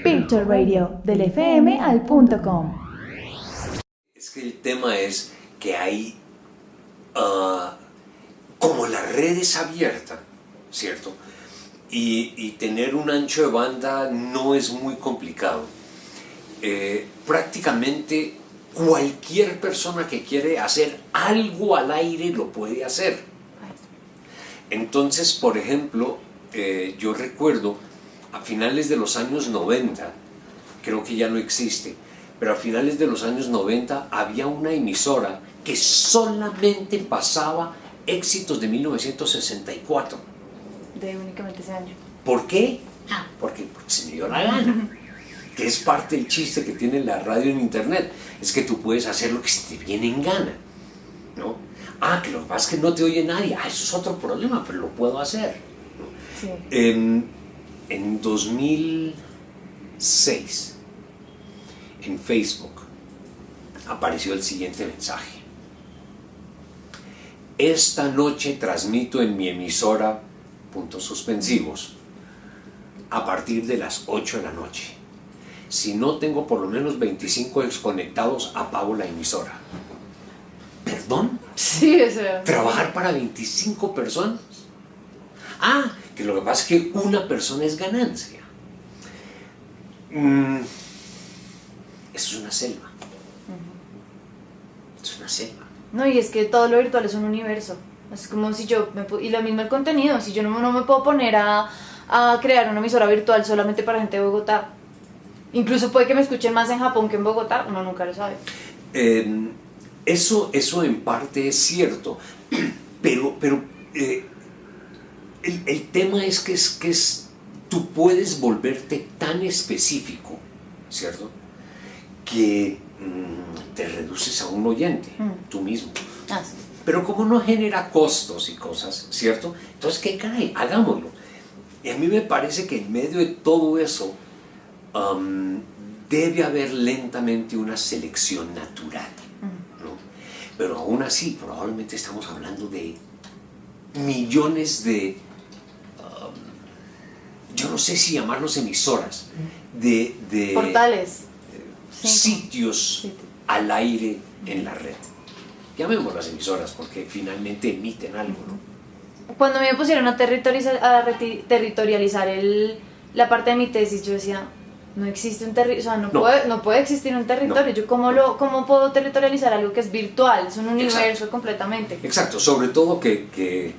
Virtual Radio, del FM al .com. Es que el tema es que hay, como la red es abierta, ¿cierto? Y tener un ancho de banda no es muy complicado. Prácticamente cualquier persona que quiere hacer algo al aire lo puede hacer. Entonces, por ejemplo, yo recuerdo a finales de los años 90, creo que ya no existe, pero a finales de los años 90 había una emisora que solamente pasaba éxitos de 1964. De únicamente ese año. ¿Por qué? Porque se me dio la gana. Que es parte del chiste que tiene la radio en internet. Es que tú puedes hacer lo que se te viene en gana, ¿no? Que lo que pasa es que no te oye nadie. Eso es otro problema, pero lo puedo hacer, ¿no? Sí. En 2006, en Facebook, apareció el siguiente mensaje. Esta noche transmito en mi emisora, puntos suspensivos, a partir de las 8 de la noche. Si no tengo por lo menos 25 desconectados, apago la emisora. ¿Perdón? Sí, o sea. ¿Trabajar para 25 personas? Que lo que pasa es que una persona es ganancia. Eso es una selva. Es una selva. No, y es que todo lo virtual es un universo. Es como si yo, y lo mismo el contenido, si yo no me puedo poner a crear una emisora virtual solamente para gente de Bogotá. Incluso puede que me escuchen más en Japón que en Bogotá, uno nunca lo sabe. Eso en parte es cierto, pero el tema es que tú puedes volverte tan específico, ¿cierto? Que te reduces a un oyente, tú mismo. Sí. Pero como no genera costos y cosas, ¿cierto? Entonces, ¿qué caray? Hagámoslo. Y a mí me parece que en medio de todo eso debe haber lentamente una selección natural, ¿no? Pero aún así, probablemente estamos hablando de millones de, yo no sé si llamarlos emisoras, de portales, sitios al aire en la red. Llamémoslas emisoras porque finalmente emiten algo, ¿no? Cuando me pusieron a territorializar la parte de mi tesis, yo decía, no existe un territorio, o sea, no puede existir un territorio. No. Yo ¿cómo puedo territorializar algo que es virtual? Es un universo completamente. Exacto, sobre todo que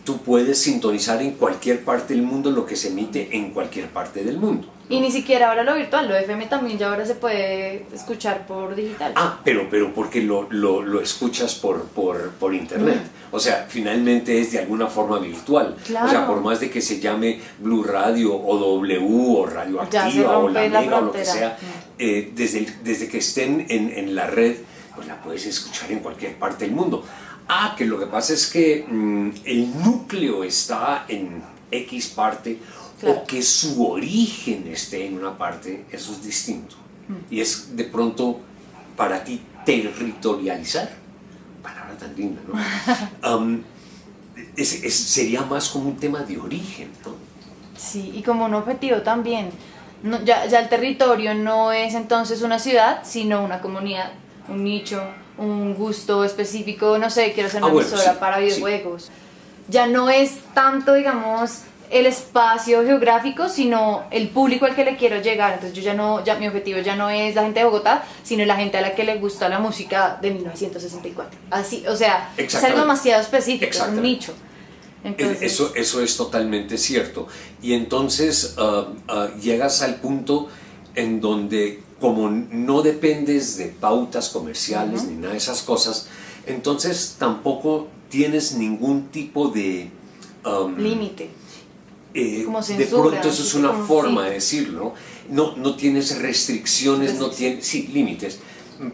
tú puedes sintonizar en cualquier parte del mundo lo que se emite en cualquier parte del mundo, ¿no? Y ni siquiera ahora lo virtual, lo FM también ya ahora se puede escuchar por digital. Pero porque lo escuchas por internet. O sea, finalmente es de alguna forma virtual. Claro. O sea, por más de que se llame Blue Radio o W o Radioactiva o La Mega o lo que sea, desde que estén en la red, pues la puedes escuchar en cualquier parte del mundo. Que lo que pasa es que el núcleo está en X parte, claro, o que su origen esté en una parte, eso es distinto. Y es de pronto para ti territorializar, palabra tan linda, ¿no? Sería más como un tema de origen, ¿no? Sí, y como un objetivo también. Ya el territorio no es entonces una ciudad, sino una comunidad, un nicho, un gusto específico, no sé, quiero hacer una emisora para videojuegos. Sí. Ya no es tanto, digamos, el espacio geográfico, sino el público al que le quiero llegar. Entonces mi objetivo ya no es la gente de Bogotá, sino la gente a la que le gusta la música de 1964. Así, o sea, es algo demasiado específico, es un nicho. Entonces, eso es totalmente cierto. Y entonces llegas al punto en donde, como no dependes de pautas comerciales ni nada de esas cosas, entonces tampoco tienes ningún tipo de límite. Como censura, de pronto eso es una forma de decirlo, no tienes restricciones, no tienes límites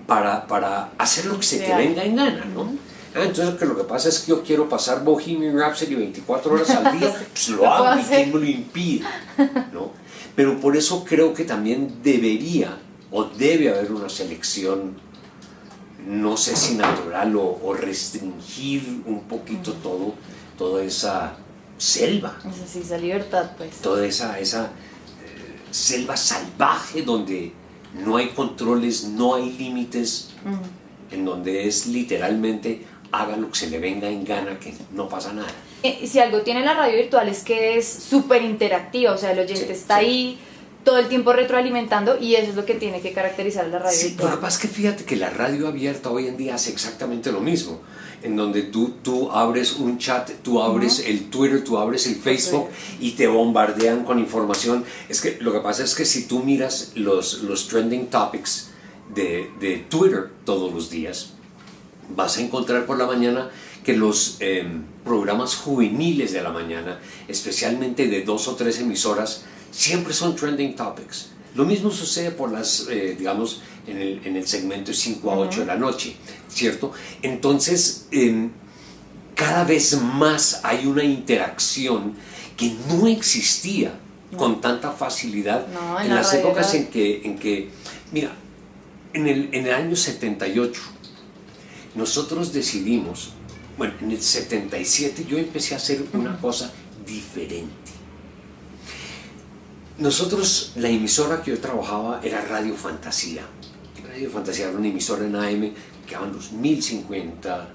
para hacer lo que se te venga en gana, ¿no? Entonces que lo que pasa es que yo quiero pasar Bohemian Rhapsody 24 horas al día, pues lo hago, y quién me lo impide, ¿no? Pero por eso creo que también debería o debe haber una selección, no sé si natural o restringir un poquito toda esa selva. Esa libertad, pues. Toda esa selva salvaje donde no hay controles, no hay límites, en donde es literalmente haga lo que se le venga en gana, que no pasa nada. Si algo tiene la radio virtual es que es súper interactiva, o sea, el oyente está ahí todo el tiempo retroalimentando, y eso es lo que tiene que caracterizar a la radio virtual. Lo que pasa es que fíjate que la radio abierta hoy en día hace exactamente lo mismo, en donde tú abres un chat, tú abres el Twitter, tú abres el Facebook y te bombardean con información. Es que lo que pasa es que si tú miras los trending topics de Twitter todos los días, vas a encontrar por la mañana que los programas juveniles de la mañana, especialmente de 2 o 3 emisoras, siempre son trending topics. Lo mismo sucede por las, digamos, en el segmento 5 a 8 de la noche, ¿cierto? Entonces, cada vez más hay una interacción que no existía con tanta facilidad en las épocas en que, mira, en el año 78, nosotros decidimos, bueno, en el 77 yo empecé a hacer una cosa diferente. Nosotros, la emisora que yo trabajaba era Radio Fantasía. Radio Fantasía era una emisora en AM que daban los 1550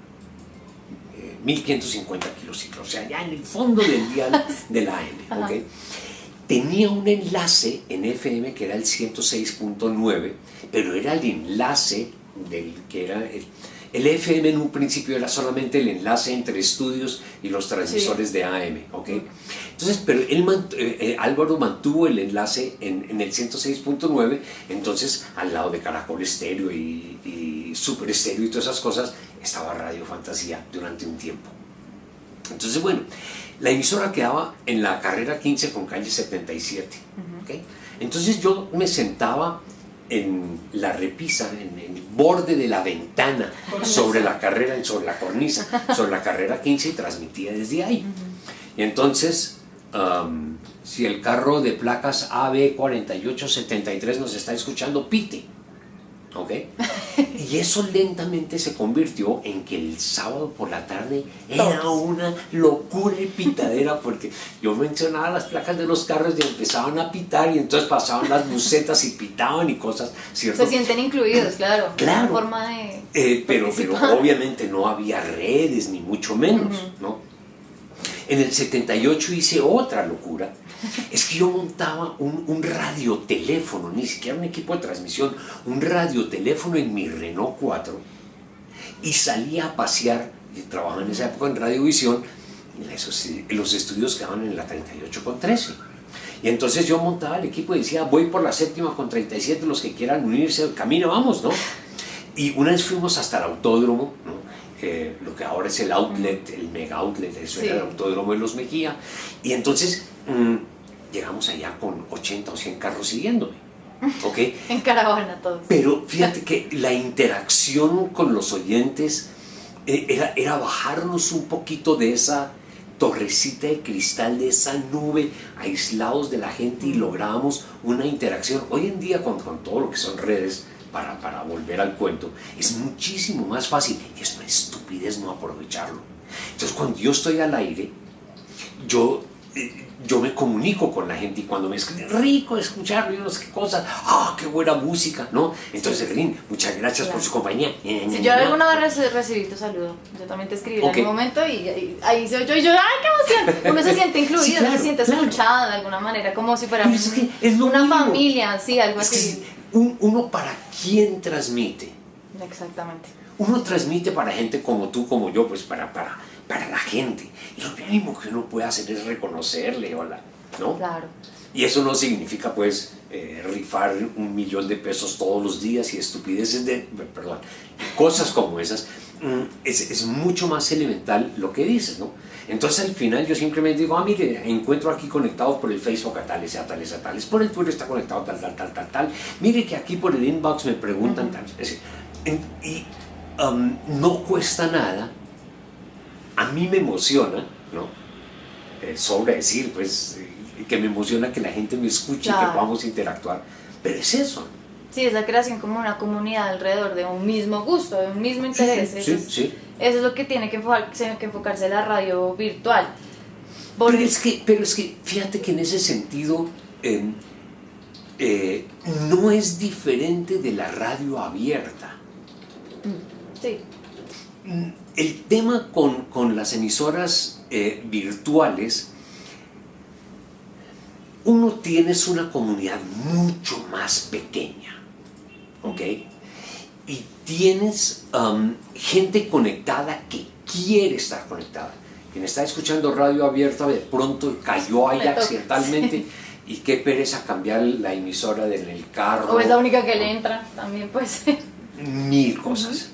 kilociclos, o sea, ya en el fondo del dial de la AM, ¿ok? Tenía un enlace en FM que era el 106.9, pero era el enlace del que era el FM en un principio era solamente el enlace entre estudios y los transmisores de AM, ¿ok? Entonces, pero Álvaro mantuvo el enlace en el 106.9, entonces al lado de Caracol Estéreo y Super Estéreo y todas esas cosas estaba Radio Fantasía durante un tiempo. Entonces, bueno, la emisora quedaba en la carrera 15 con calle 77, ¿ok? Entonces yo me sentaba en la repisa, en el borde de la ventana, sobre la carrera, sobre la cornisa, sobre la carrera 15 y transmitía desde ahí. Y entonces, si el carro de placas AB4873 nos está escuchando, pite, ¿ok? Y eso lentamente se convirtió en que el sábado por la tarde era una locura y pitadera, porque yo mencionaba las placas de los carros y empezaban a pitar, y entonces pasaban las bucetas y pitaban y cosas, ¿cierto? Se sienten incluidos, claro. Claro. Una forma de pero obviamente no había redes, ni mucho menos, ¿no? En el 78 hice otra locura. Es que yo montaba un radioteléfono, ni siquiera un equipo de transmisión, un radioteléfono en mi Renault 4, y salía a pasear, y trabajaba en esa época en Radiovisión, los estudios quedaban en la 38 con 13. Y entonces yo montaba el equipo y decía, voy por la 7ª con 37, los que quieran unirse, camino, vamos, ¿no? Y una vez fuimos hasta el autódromo, ¿no? Lo que ahora es el outlet, el mega outlet, eso era el autódromo de Los Mejía, y entonces llegamos allá con 80 o 100 carros siguiéndome, ¿ok? En caravana todos. Pero fíjate que la interacción con los oyentes era bajarnos un poquito de esa torrecita de cristal, de esa nube, aislados de la gente, y lográbamos una interacción. Hoy en día con todo lo que son redes, para volver al cuento, es muchísimo más fácil, y es una estupidez no aprovecharlo. Entonces, cuando yo estoy al aire, yo me comunico con la gente, y cuando me escriben, rico escucharlo, y no sé qué cosas, qué buena música, ¿no? Entonces, Rin, muchas gracias por su compañía. Si yo alguna vez recibí tu saludo, yo también te escribí en un momento, y ahí soy yo, ¡ay, qué emoción! Uno se siente incluido, uno se siente escuchado de alguna manera, como si fuera una familia, sí, algo así. Uno para quién transmite. Exactamente. Uno transmite para gente como tú, como yo, pues para la gente. Y lo mínimo que uno puede hacer es reconocerle, hola, ¿no? Claro. Y eso no significa, pues, rifar $1.000.000 todos los días y estupideces cosas como esas. Es mucho más elemental lo que dices, ¿no? Entonces al final yo simplemente digo, mire, encuentro aquí conectado por el Facebook a tales, a tales, a tales, por el Twitter está conectado tal, mire que aquí por el inbox me preguntan tal. No cuesta nada, a mí me emociona, ¿no? Sobra decir, pues, que me emociona que la gente me escuche, claro, y que podamos interactuar, pero es eso. Sí, es la creación como una comunidad alrededor de un mismo gusto, de un mismo interés. Sí. Eso es lo que tiene que enfocarse la radio virtual. Pero es que fíjate que en ese sentido no es diferente de la radio abierta. Sí. El tema con las emisoras virtuales, uno tienes una comunidad mucho más pequeña, ¿ok? Y tienes gente conectada que quiere estar conectada. Quien está escuchando radio abierta de pronto cayó ahí accidentalmente y qué pereza cambiar la emisora del carro. O es la única que le entra, también puede ser. Mil cosas.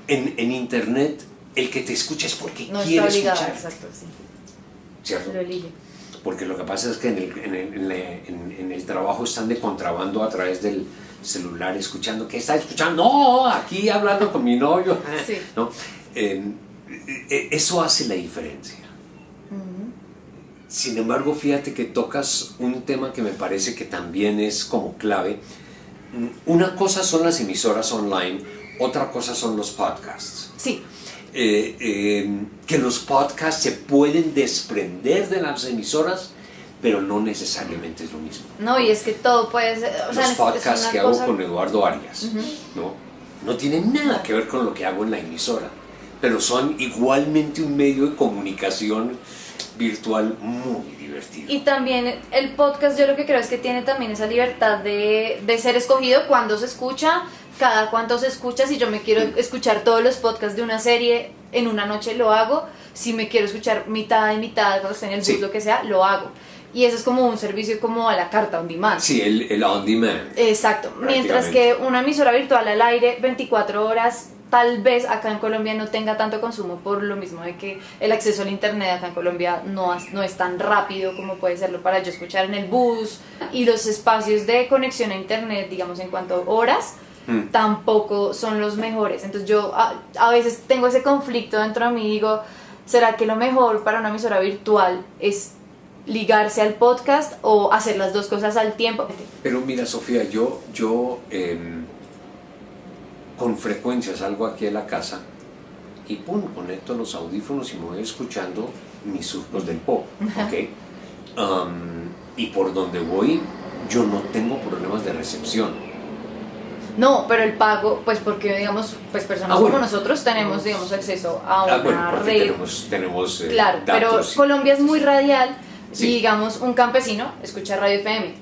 En internet, el que te escucha es porque no quiere está obligado, escuchar. exacto, sí. ¿Cierto? Lo elige. Porque lo que pasa es que en el trabajo están de contrabando a través del celular escuchando. ¿Qué está escuchando? No, aquí hablando con mi novio. Sí. ¿No? Eso hace la diferencia. Sin embargo, fíjate que tocas un tema que me parece que también es como clave. Una cosa son las emisoras online, otra cosa son los podcasts. Sí. Que los podcasts se pueden desprender de las emisoras, pero no necesariamente es lo mismo. No, y es que todo puede ser... O los sea, podcasts que cosa... hago con Eduardo Arias, no tienen nada que ver con lo que hago en la emisora, pero son igualmente un medio de comunicación virtual muy divertido. Y también el podcast, yo lo que creo es que tiene también esa libertad de ser escogido cuando se escucha, cada cuánto se escucha. Si yo me quiero escuchar todos los podcasts de una serie en una noche, lo hago. Si me quiero escuchar mitad y mitad cuando esté en el bus, lo que sea, lo hago. Y eso es como un servicio como a la carta, on demand. Sí, el on demand. Exacto. Mientras que una emisora virtual al aire, 24 horas, tal vez acá en Colombia no tenga tanto consumo por lo mismo de que el acceso al internet acá en Colombia no es tan rápido como puede serlo para yo escuchar en el bus, y los espacios de conexión a internet, digamos en cuanto a horas, tampoco son los mejores. Entonces yo a veces tengo ese conflicto dentro de mí y digo, ¿será que lo mejor para una emisora virtual es ligarse al podcast o hacer las dos cosas al tiempo? Pero mira, Sofía, yo con frecuencia salgo aquí a la casa y conecto los audífonos y me voy escuchando mis surcos del pop, ¿ok? Y por donde voy yo no tengo problemas de recepción. No, pero el pago, pues porque digamos, pues personas como nosotros tenemos, digamos, acceso a una red. Tenemos claro, datos, pero Colombia es muy radial, sí. Y digamos, un campesino escucha radio FM.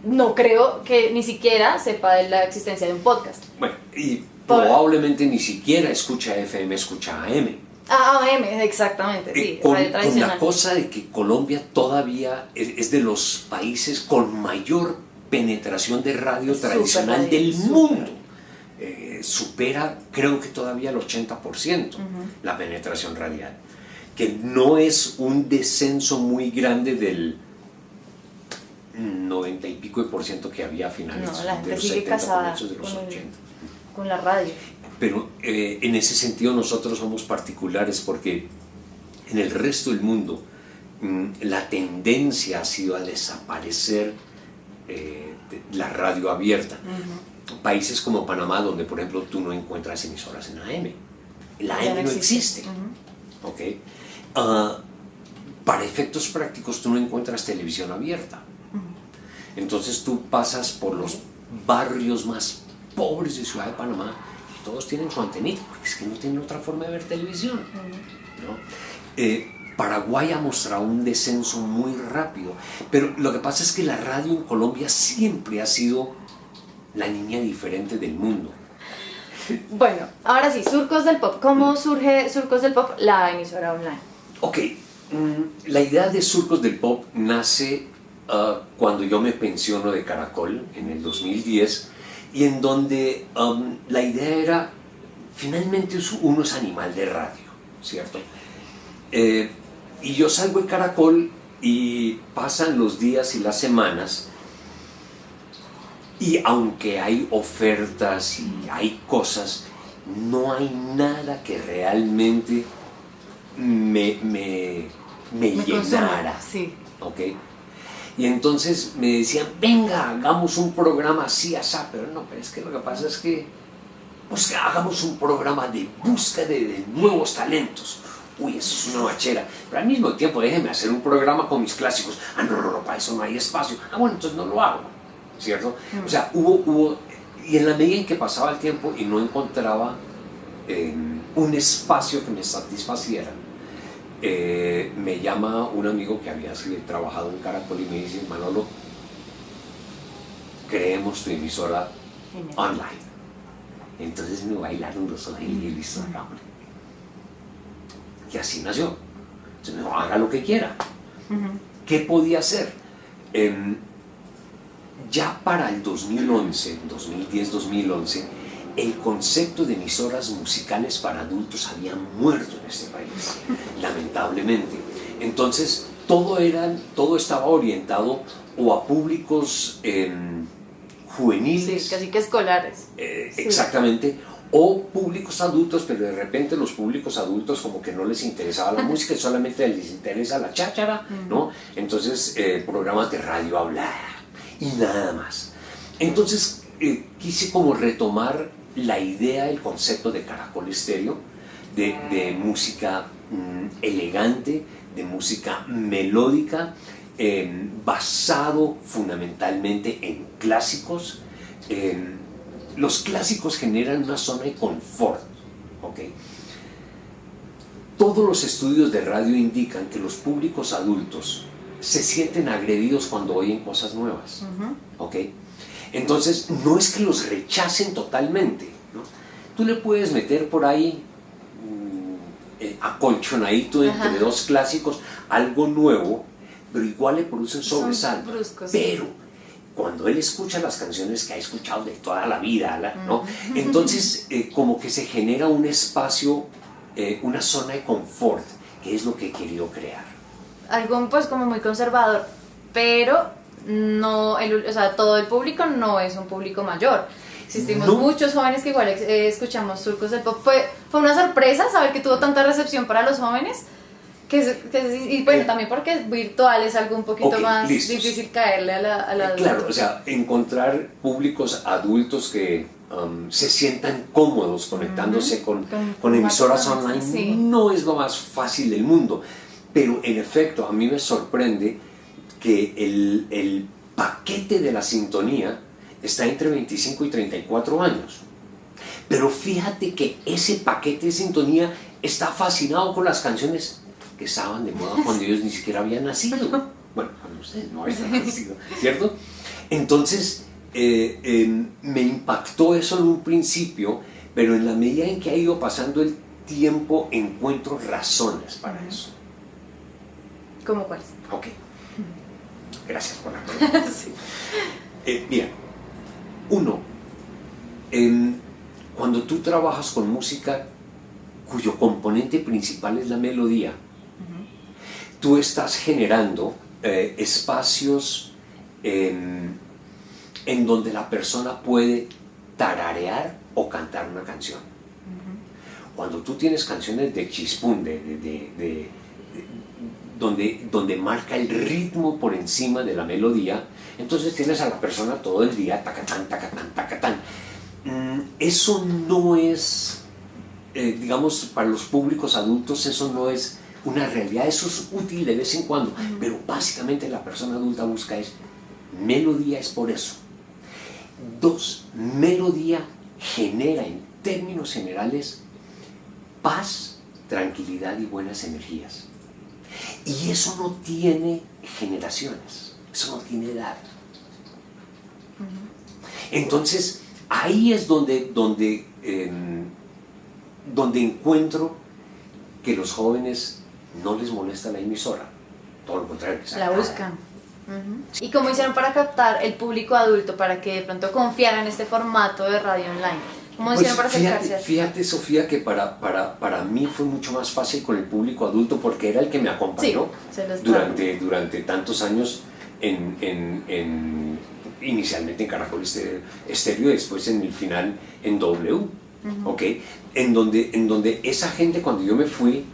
No creo que ni siquiera sepa de la existencia de un podcast. Bueno, y probablemente ni siquiera escucha FM, escucha AM. AM, exactamente, sí, radio tradicional. Con la cosa de que Colombia todavía es de los países con mayor penetración de radio tradicional del mundo. Supera, creo que todavía el 80% la penetración radial, que no es un descenso muy grande del 90 y pico de % que había a finales de los 70, comienzos de los 80. Con la radio. Pero en ese sentido nosotros somos particulares porque en el resto del mundo la tendencia ha sido a desaparecer la radio abierta. Países como Panamá, donde por ejemplo tú no encuentras emisoras en AM. La AM no existe. ¿Okay? Para efectos prácticos tú no encuentras televisión abierta. Entonces tú pasas por los barrios más pobres de Ciudad de Panamá y todos tienen su antenita, porque es que no tienen otra forma de ver televisión, ¿no? Paraguay ha mostrado un descenso muy rápido, pero lo que pasa es que la radio en Colombia siempre ha sido la niña diferente del mundo. Bueno, ahora sí, Surcos del Pop. ¿Cómo surge Surcos del Pop, la emisora online? Ok, la idea de Surcos del Pop nace cuando yo me pensiono de Caracol en el 2010, y en donde la idea era, finalmente uno es animal de radio, ¿cierto? Y yo salgo de Caracol y pasan los días y las semanas, y aunque hay ofertas y hay cosas, no hay nada que realmente me llenara. Sí. ¿Okay? Y entonces me decían, venga, hagamos un programa así, asá, pero no, pero es que lo que pasa es que, pues que hagamos un programa de búsqueda de nuevos talentos. Uy, eso es una bachera. Pero al mismo tiempo déjeme hacer un programa con mis clásicos. No, para eso no hay espacio. Bueno, entonces no lo hago. ¿cierto? O sea, hubo, y en la medida en que pasaba el tiempo y no encontraba un espacio que me satisfaciera, me llama un amigo que había trabajado en Caracol y me dice: Manolo, creemos tu emisora online. Entonces me bailaron los ojos y listo, hombre. Y así nació. Entonces me dijo: haga lo que quiera. ¿Qué podía hacer? Ya para el 2011, 2010, 2011, el concepto de emisoras musicales para adultos había muerto en este país, lamentablemente. Entonces todo estaba orientado o a públicos juveniles, sí, casi que escolares, exactamente, o públicos adultos, pero de repente los públicos adultos como que no les interesaba la música, solamente les interesa la cháchara, ¿no? Entonces programas de radio hablar y nada más. Entonces quise como retomar la idea, el concepto de Caracol Estéreo, de música elegante, de música melódica, basado fundamentalmente en clásicos. Los clásicos generan una zona de confort, ¿ok? Todos los estudios de radio indican que los públicos adultos se sienten agredidos cuando oyen cosas nuevas, ¿ok? Entonces, no es que los rechacen totalmente, ¿no? Tú le puedes meter por ahí acolchonadito entre dos clásicos algo nuevo, pero igual le producen sobresalto. Pero cuando él escucha las canciones que ha escuchado de toda la vida, ¿no? Entonces como que se genera un espacio, una zona de confort, que es lo que he querido crear. Algo pues como muy conservador, pero no, o sea, todo el público no es un público mayor. Existimos muchos jóvenes que igual escuchamos surcos del pop. Fue una sorpresa saber que tuvo tanta recepción para los jóvenes. Y bueno, también porque es virtual, es algo un poquito más difícil caerle a la claro, o sea, encontrar públicos adultos que se sientan cómodos conectándose con emisoras online no es lo más fácil del mundo. Pero en efecto, a mí me sorprende que el paquete de la sintonía está entre 25 y 34 años. Pero fíjate que ese paquete de sintonía está fascinado con las canciones que estaban de moda cuando ellos ni siquiera habían nacido. Bueno, cuando ustedes no habían nacido, ¿cierto? Entonces, me impactó eso en un principio, pero en la medida en que ha ido pasando el tiempo, encuentro razones para eso. ¿Cómo cuáles? Ok. Gracias por la pregunta. Mira, uno, cuando tú trabajas con música cuyo componente principal es la melodía, tú estás generando espacios en donde la persona puede tararear o cantar una canción. Cuando tú tienes canciones de chispún, donde marca el ritmo por encima de la melodía, entonces tienes a la persona todo el día tacatán, tacatán, tacatán. Eso no es, digamos, para los públicos adultos eso no es una realidad. Eso es útil de vez en cuando, pero básicamente la persona adulta busca es melodía, es por eso. Dos, melodía genera en términos generales paz, tranquilidad y buenas energías. Y eso no tiene generaciones, eso no tiene edad. Entonces, ahí es donde encuentro que los jóvenes no les molesta la emisora, todo lo contrario. La buscan. ¿Y cómo hicieron para captar el público adulto, para que de pronto confiara en este formato de radio online? ¿Cómo hicieron para acercarse? Fíjate, Sofía, que para mí fue mucho más fácil con el público adulto porque era el que me acompañó durante tantos años inicialmente en Caracol Estéreo, después en el final en W, ¿okay? en donde esa gente, cuando yo me fui,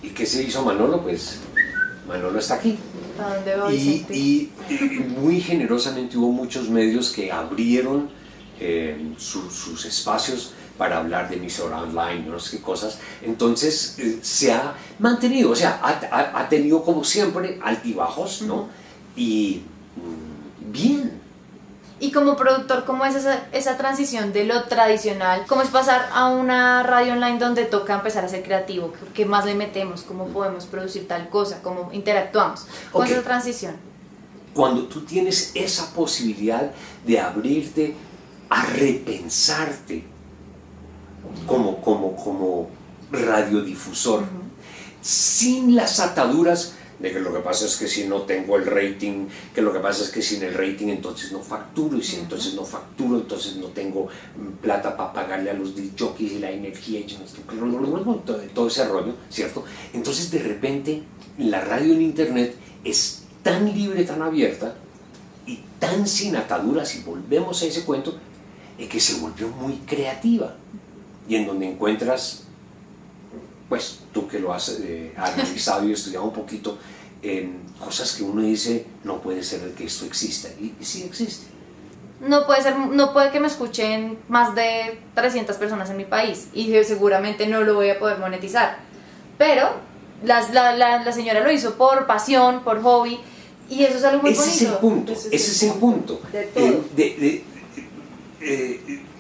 ¿y qué se hizo Manolo? Pues Manolo está aquí. ¿A dónde voy, y muy generosamente hubo muchos medios que abrieron sus espacios para hablar de emisora online, no sé qué cosas. Entonces se ha mantenido, o sea, ha tenido como siempre altibajos, ¿no? Y bien, Y como productor, ¿cómo es esa transición de lo tradicional? ¿Cómo es pasar a una radio online donde toca empezar a ser creativo? ¿Qué más le metemos? ¿Cómo podemos producir tal cosa? ¿Cómo interactuamos? ¿Cómo es esa transición? Cuando tú tienes esa posibilidad de abrirte a repensarte como radiodifusor, sin las ataduras de que lo que pasa es que si no tengo el rating, que lo que pasa es que sin el rating entonces no facturo, y si entonces no facturo, entonces no tengo plata para pagarle a los jockeys y la energía y todo ese rollo, ¿cierto? Entonces de repente la radio en internet es tan libre, tan abierta y tan sin ataduras, y volvemos a ese cuento, que se volvió muy creativa, y en donde encuentras, pues tú que lo has analizado y estudiado un poquito, cosas que uno dice, no puede ser que esto exista, y sí existe. No puede que me escuchen más de 300 personas en mi país, y seguramente no lo voy a poder monetizar, pero la señora lo hizo por pasión, por hobby, y eso es algo muy bonito. Ese es el punto.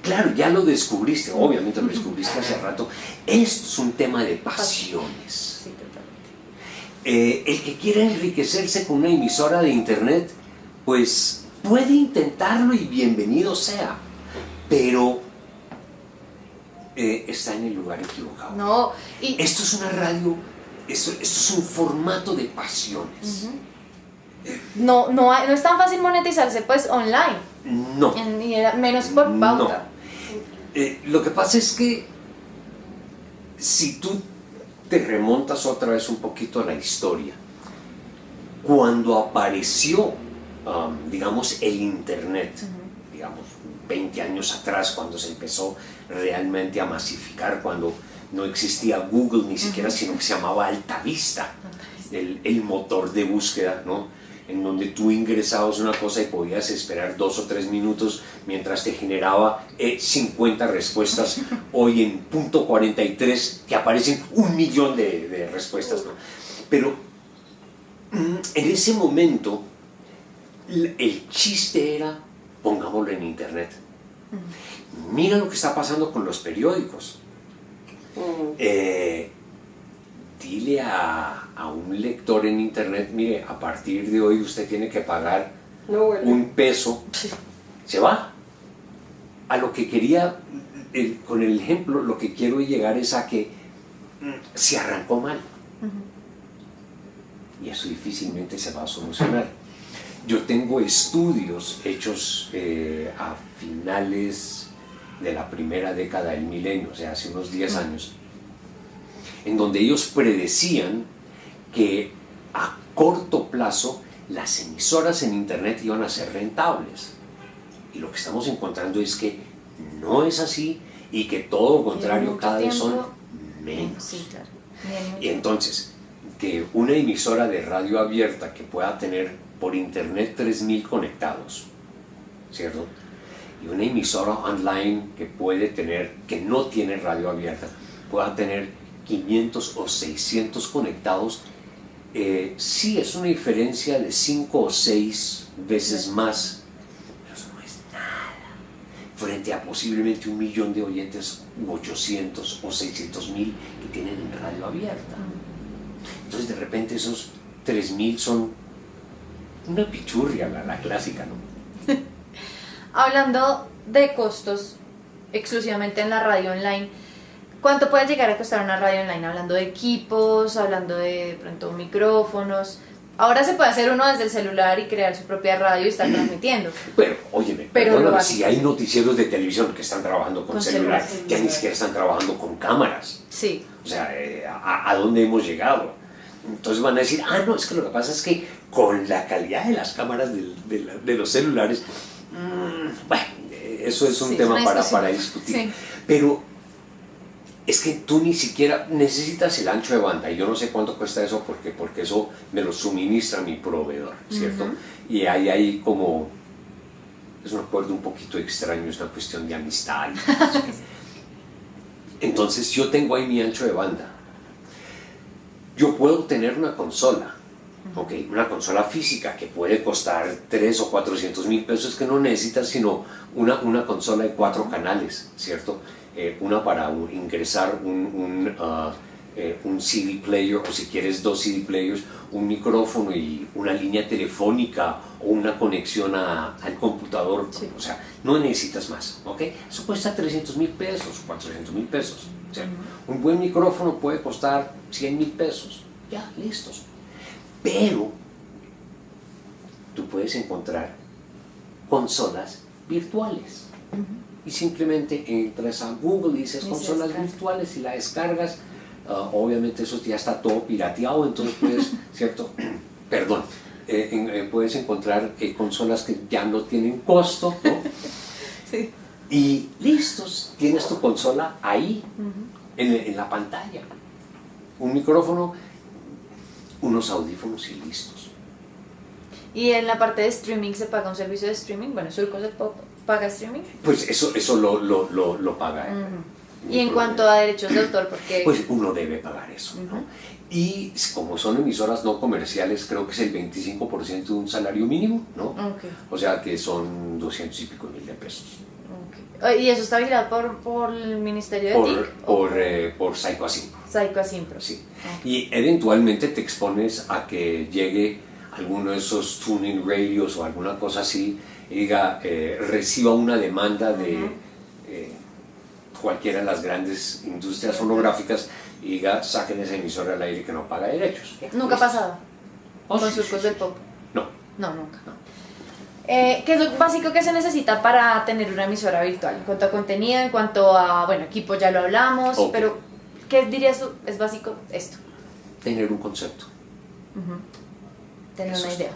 Claro, ya lo descubriste, obviamente lo descubriste hace rato. Esto es un tema de pasiones. Sí, totalmente. El que quiera enriquecerse con una emisora de internet, pues puede intentarlo y bienvenido sea, pero está en el lugar equivocado. No, Esto es una radio, esto es un formato de pasiones. No es tan fácil monetizarse pues online. No. Menos por pauta. No. Lo que pasa es que si tú te remontas otra vez un poquito a la historia, cuando apareció, digamos, el internet, digamos, 20 años atrás, cuando se empezó realmente a masificar, cuando no existía Google ni siquiera, sino que se llamaba Altavista, el motor de búsqueda, ¿no? En donde tú ingresabas una cosa y podías esperar 2 o 3 minutos mientras te generaba 50 respuestas. Hoy en .43 te aparecen 1.000.000 de respuestas, ¿no? Pero en ese momento el chiste era, pongámoslo en internet. Mira lo que está pasando con los periódicos. Dile a un lector en internet, mire, a partir de hoy usted tiene que pagar $1, se va. A lo que quería, con el ejemplo, lo que quiero llegar es a que se arrancó mal, y eso difícilmente se va a solucionar. Yo tengo estudios hechos a finales de la primera década del milenio, o sea, hace unos 10 años, en donde ellos predecían que a corto plazo las emisoras en internet iban a ser rentables. Y lo que estamos encontrando es que no es así, y que todo lo contrario, cada vez son menos. Sí, claro. Y entonces, que una emisora de radio abierta que pueda tener por internet 3.000 conectados, ¿cierto? Y una emisora online que puede tener, que no tiene radio abierta, pueda tener 500 o 600 conectados, sí es una diferencia de 5 o 6 veces más, pero eso no es nada frente a posiblemente 1.000.000 de oyentes, u 800 o 600.000 que tienen en radio abierta. Entonces de repente esos 3.000 son una pichurria, la clásica, ¿no? Hablando de costos exclusivamente en la radio online, ¿cuánto puede llegar a costar una radio online? Hablando de equipos, hablando de pronto micrófonos. Ahora se puede hacer uno desde el celular y crear su propia radio y estar transmitiendo. Pero, óyeme, si hay noticieros de televisión que están trabajando con celular, ya ni siquiera están trabajando con cámaras. Sí. O sea, ¿a dónde hemos llegado? Entonces van a decir, no, es que lo que pasa es que con la calidad de las cámaras de los celulares, bueno, eso es un tema para discutir. Sí. Pero es que tú ni siquiera necesitas el ancho de banda, y yo no sé cuánto cuesta eso porque eso me lo suministra mi proveedor, ¿cierto? Y hay como, es un acuerdo un poquito extraño, es una cuestión de amistad. Entonces yo tengo ahí mi ancho de banda. Yo puedo tener una consola, Okay, una consola física que puede costar 3 o 400 mil pesos, que no necesitas sino una consola de 4 canales, ¿cierto? Una para ingresar un CD player, o si quieres 2 CD players, un micrófono y una línea telefónica o una conexión al computador. Sí. O sea, no necesitas más, ¿ok? Eso cuesta 300 mil pesos, 400 mil pesos. ¿Cierto? Un buen micrófono puede costar 100 mil pesos. Ya, listos. Pero tú puedes encontrar consolas virtuales y simplemente entras a Google y dices consolas virtuales y la descargas. Obviamente eso ya está todo pirateado, entonces puedes, ¿cierto? Perdón, puedes encontrar consolas que ya no tienen costo, ¿no? Sí. Y listos, tienes tu consola ahí, en la pantalla. Un micrófono, unos audífonos y listos. ¿Y en la parte de streaming se paga un servicio de streaming? Bueno, ¿Surco se paga streaming? Pues eso lo paga. Y en cuanto a derechos de autor, porque... Pues uno debe pagar eso, ¿no? Y como son emisoras no comerciales, creo que es el 25% de un salario mínimo, ¿no? Okay. O sea que son 200 y pico mil de pesos. Okay. ¿Y eso está vigilado por el Ministerio de TIC? Por Saico Asimpro. Saico Asimpro. Sí. Okay. Y eventualmente te expones a que llegue alguno de esos tuning radios o alguna cosa así, y diga, reciba una demanda de cualquiera de las grandes industrias fonográficas y diga, saquen esa emisora al aire que no paga derechos. ¿Nunca ha pasado? ¿Con Surcos del Pop? No. No, nunca. No. ¿Qué es lo básico que se necesita para tener una emisora virtual? En cuanto a contenido, en cuanto a, bueno, equipo ya lo hablamos, pero ¿qué dirías tú? ¿Es básico esto? Tener un concepto. Tener una idea.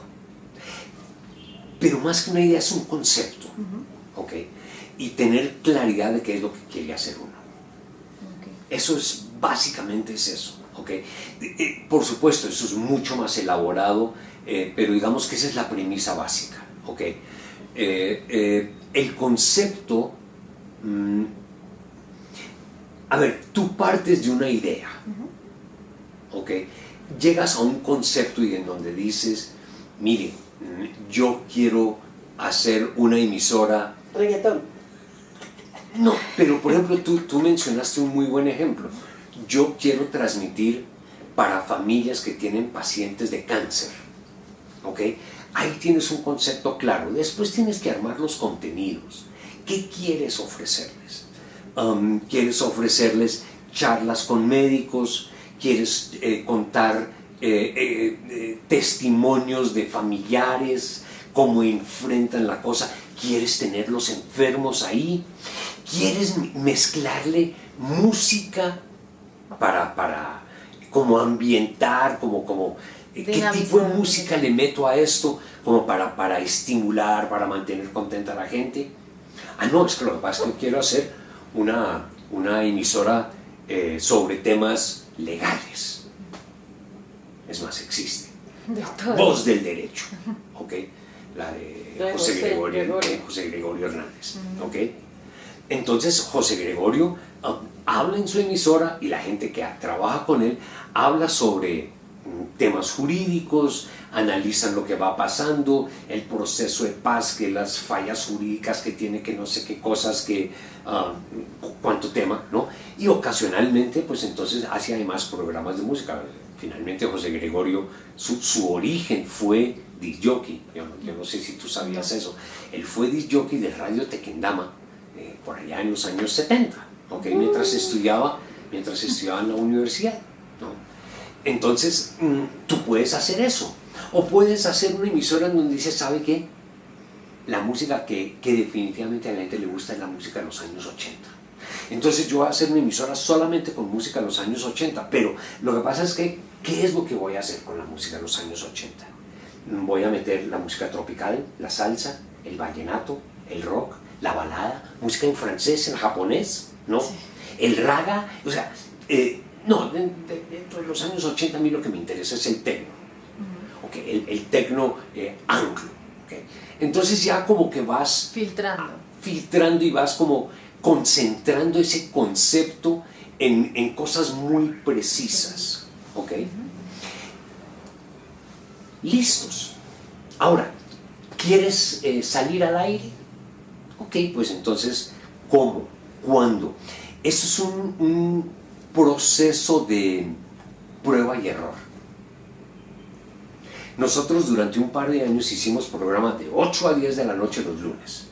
Pero más que una idea es un concepto, ¿ok? Y tener claridad de qué es lo que quiere hacer uno. Eso es, básicamente es eso, ¿ok? Por supuesto, eso es mucho más elaborado, pero digamos que esa es la premisa básica, ¿ok? El concepto, a ver, tú partes de una idea, ¿ok? Llegas a un concepto y en donde dices, mire, yo quiero hacer una emisora... Reggaetón. No, pero por ejemplo, tú mencionaste un muy buen ejemplo. Yo quiero transmitir para familias que tienen pacientes de cáncer, ¿ok? Ahí tienes un concepto claro. Después tienes que armar los contenidos. ¿Qué quieres ofrecerles? ¿Quieres ofrecerles charlas con médicos? ¿Quieres contar testimonios de familiares? ¿Cómo enfrentan la cosa? ¿Quieres tener los enfermos ahí? ¿Quieres mezclarle música para como ambientar, qué tipo de música le meto a esto como para estimular, para mantener contenta a la gente? No, es que lo que pasa es que quiero hacer una emisora sobre temas legales. Es más, existe. Voz del Derecho, ¿ok? La de José Gregorio Hernández, ¿ok? Entonces José Gregorio habla en su emisora y la gente que trabaja con él habla sobre temas jurídicos, analizan lo que va pasando, el proceso de paz, que las fallas jurídicas que tiene, que no sé qué cosas, que cuánto tema, ¿no? Y ocasionalmente, pues entonces hace además programas de música. Finalmente José Gregorio, su origen fue disc jockey. Yo no sé si tú sabías eso. Él fue disc jockey de Radio Tequendama por allá en los años 70, ¿okay? mientras estudiaba en la universidad, ¿no? Entonces tú puedes hacer eso, o puedes hacer una emisora en donde dices, ¿sabe qué? La música que definitivamente a la gente le gusta es la música de los años 80. Entonces yo voy a hacer una emisora solamente con música de los años 80, pero lo que pasa es que, ¿qué es lo que voy a hacer con la música de los años 80? Voy a meter la música tropical, la salsa, el vallenato, el rock, la balada, música en francés, en japonés, ¿no? Sí. El raga, o sea, no, dentro de los años 80 a mí lo que me interesa es el tecno, okay, el tecno anglo, okay. Entonces ya como que vas filtrando y vas como concentrando ese concepto en cosas muy precisas, ¿ok? listos. Ahora, ¿quieres salir al aire? Ok, pues entonces, ¿cómo? ¿Cuándo? Eso es un proceso de prueba y error. Nosotros durante un par de años hicimos programas de 8 a 10 de la noche los lunes.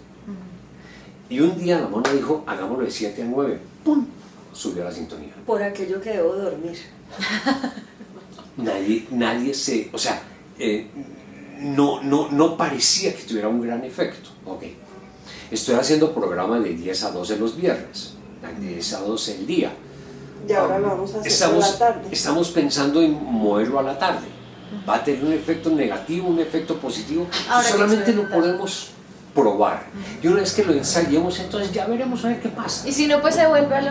Y un día la mona dijo, hagámoslo de 7 a 9. ¡Pum! Subió la sintonía. Por aquello que debo dormir. Nadie se... O sea, no parecía que tuviera un gran efecto. Ok. Estoy haciendo programa de 10 a 12 los viernes. De 10 a 12 el día. Y ahora lo vamos a hacer por la tarde. Estamos pensando en moverlo a la tarde. Va a tener un efecto negativo, un efecto positivo. Solamente lo podemos probar. Y una vez que lo ensayemos, entonces ya veremos a ver qué pasa. Y si no, pues se vuelve a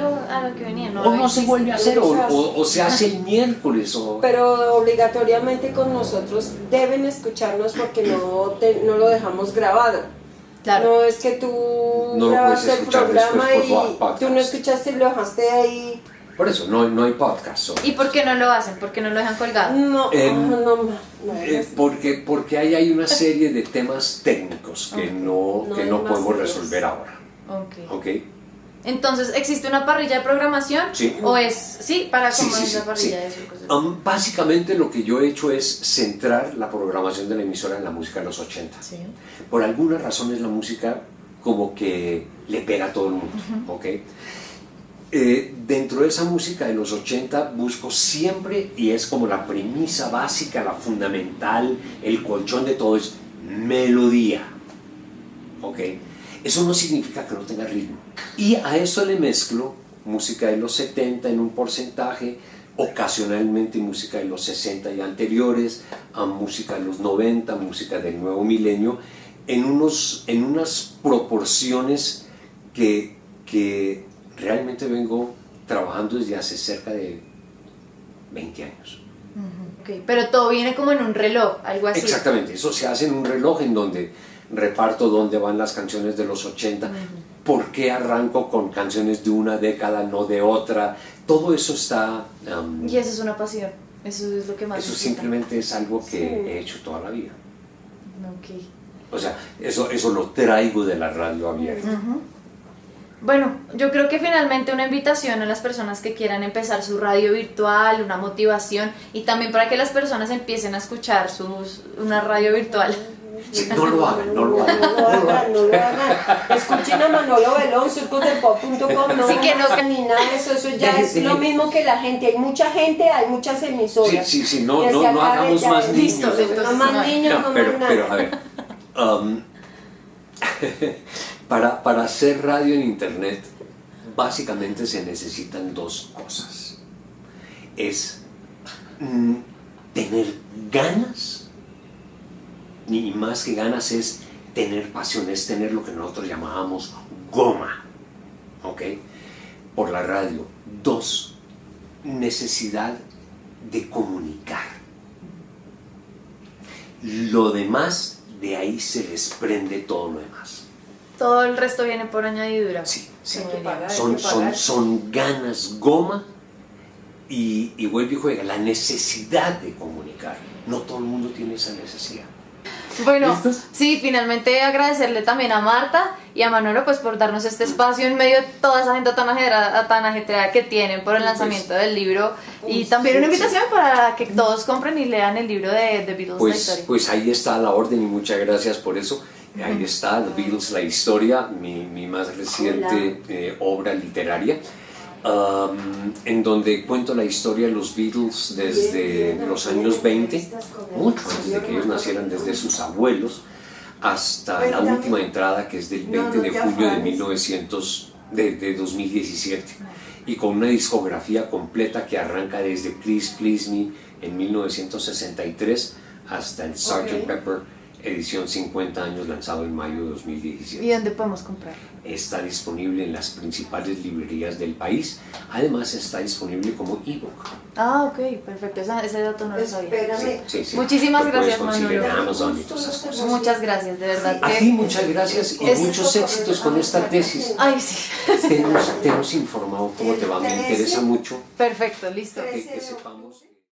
lo que venía. O no se vuelve a hacer, o se hace el miércoles. Pero obligatoriamente con nosotros deben escucharnos porque no lo dejamos grabado. Claro. No es que tú no grabaste el programa y podcast. tú no escuchaste y lo dejaste ahí. Por eso, no hay podcast. ¿Y por qué no lo hacen? ¿Por qué no lo dejan colgado? No. Porque ahí hay una serie de temas técnicos que no podemos resolver ahora. Ok. Entonces, ¿existe una parrilla de programación? Sí. ¿O es, para cómo es la parrilla de eso? Básicamente lo que yo he hecho es centrar la programación de la emisora en la música de los 80. Sí. Por algunas razones la música como que le pega a todo el mundo, ¿ok? Dentro de esa música de los 80 busco siempre, y es como la premisa básica, la fundamental, el colchón de todo, es melodía, ¿ok? Eso no significa que no tenga ritmo. Y a eso le mezclo música de los 70 en un porcentaje, ocasionalmente música de los 60 y anteriores, a música de los 90, música del nuevo milenio, en unas proporciones que realmente vengo trabajando desde hace cerca de 20 años. Okay. Pero todo viene como en un reloj, algo así. Exactamente, eso se hace en un reloj en donde reparto dónde van las canciones de los 80, por qué arranco con canciones de una década, no de otra, todo eso está... y eso es una pasión, eso es lo que más... Eso simplemente es algo que he hecho toda la vida. Okay. O sea, eso lo traigo de la radio abierta. Bueno, yo creo que finalmente una invitación a las personas que quieran empezar su radio virtual, una motivación, y también para que las personas empiecen a escuchar una radio virtual. Sí, no lo hagan. Escuchen a Manolo Belón, surcosdelpop.com, no sí, que no ni nada de eso ya es lo mismo que la gente. Hay mucha gente, hay muchas emisoras. Sí, no hagamos más niños. Listo, no más niños, no más nada. Pero a ver, para hacer radio en internet, básicamente se necesitan dos cosas. Es tener ganas, ni más que ganas es tener pasión, es tener lo que nosotros llamábamos goma, ¿ok? Por la radio. 2, necesidad de comunicar. Lo demás, de ahí se desprende todo lo demás. Todo el resto viene por añadidura. Sí. Pagar. Son ganas, goma, y vuelve y juega, la necesidad de comunicar. No todo el mundo tiene esa necesidad. Bueno, ¿Listos? sí, finalmente agradecerle también a Marta y a Manolo pues por darnos este espacio en medio de toda esa gente tan ajetreada que tienen por el lanzamiento del libro, y también una invitación para que todos compren y lean el libro de The Beatles, la historia. Pues ahí está la orden y muchas gracias por eso. Ahí está The Beatles, la historia, mi más reciente obra literaria. En donde cuento la historia de los Beatles desde los años 20, mucho antes de que ellos nacieran, desde sus abuelos hasta la última entrada, que es del 20 de junio de 2017, y con una discografía completa que arranca desde Please Please Me en 1963 hasta el Sgt. Pepper edición 50 años, lanzado en mayo de 2017. ¿Y dónde podemos comprar? Está disponible en las principales librerías del país. Además está disponible como ebook. Ah, ok, perfecto. Ese dato no lo sabía. Espérame. Sí. Muchísimas Lo puedes gracias, conseguir Manolo. en Amazon y todas esas cosas. Muchas gracias, de verdad. A ti muchas gracias y muchos éxitos con esta tesis. Ay, sí. Te hemos informado cómo te va, me interesa mucho Perfecto, listo. que sepamos.